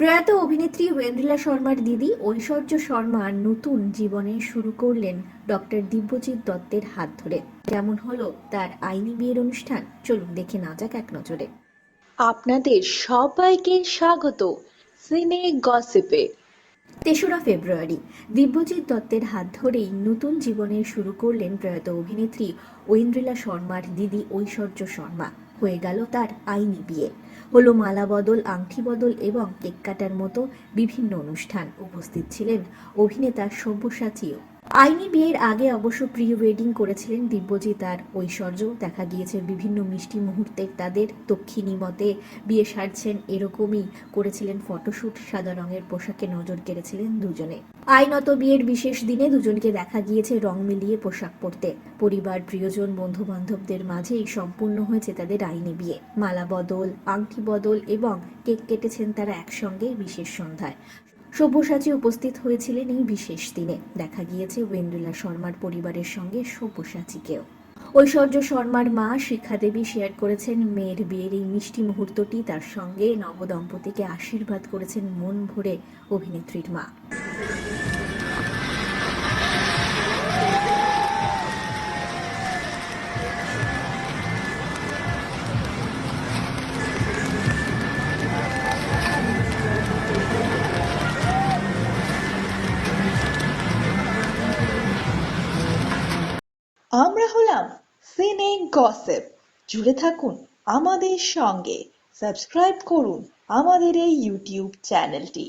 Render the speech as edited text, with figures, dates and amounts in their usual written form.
প্রয়াত অভিনেত্রী ওয়েন্দ্রিলা শর্মার দিদি ঐশ্বর্য শর্মা নতুন জীবনে শুরু করলেন ডক্টর দিব্যজিৎ দত্তের হাত ধরে। কেমন হলো তার আইনি বিয়ের অনুষ্ঠান, চলুন দেখে না যাক এক নজরে। আপনাদের সবাইকে স্বাগত সিনে গসিপে। ৩রা ফেব্রুয়ারি দিব্যজিৎ দত্তের হাত ধরেই নতুন জীবনের শুরু করলেন প্রয়াত অভিনেত্রী ঐন্দ্রিলা শর্মার দিদি ঐশ্বর্য শর্মা। হয়ে গেল তার আইনি বিয়ে। হলো মালা বদল, আংটি বদল এবং কেক কাটার মতো বিভিন্ন অনুষ্ঠান। উপস্থিত ছিলেন অভিনেতা সব্যসাচীও। আইনি বিয়ের আগে অবশ্য প্রি ওয়েডিং করেছিলেন দিব্যজিৎ আর ঐশ্বর্য। দেখা গিয়েছে বিভিন্ন মিষ্টি মুহূর্তে তাদের। দক্ষিণী মতে বিয়ে সারছেন এরকমই করেছিলেন ফটোশুট। সাদা রঙের পোশাকে নজর কেড়েছিলেন দুজনে। আইনত বিয়ের বিশেষ দিনে দুজনকে দেখা গিয়েছে রং মিলিয়ে পোশাক পরতে। পরিবার, প্রিয়জন, বন্ধু বান্ধবদের মাঝেই সম্পূর্ণ হয়েছে তাদের আইনি বিয়ে। মালা বদল, আংটি বদল এবং কেক কেটেছেন তারা একসঙ্গে বিশেষ সন্ধ্যায়। সব্যসাচী উপস্থিত হয়েছিলেন এই বিশেষ দিনে। দেখা গিয়েছে ওয়েন্দ্রিলা শর্মার পরিবারের সঙ্গে সব্যসাচীকেও। ঐশ্বর্য শর্মার মা শিখা দেবী শেয়ার করেছেন মেয়ের বিয়ের এই মিষ্টি মুহূর্তটি। তার সঙ্গে নবদম্পতিকে আশীর্বাদ করেছেন মন ভরে অভিনেত্রীর মা। আমরা হলাম সিনে গসিপ। জুড়ে থাকুন আমাদের সঙ্গে, সাবস্ক্রাইব করুন আমাদের এই ইউটিউব চ্যানেলটি।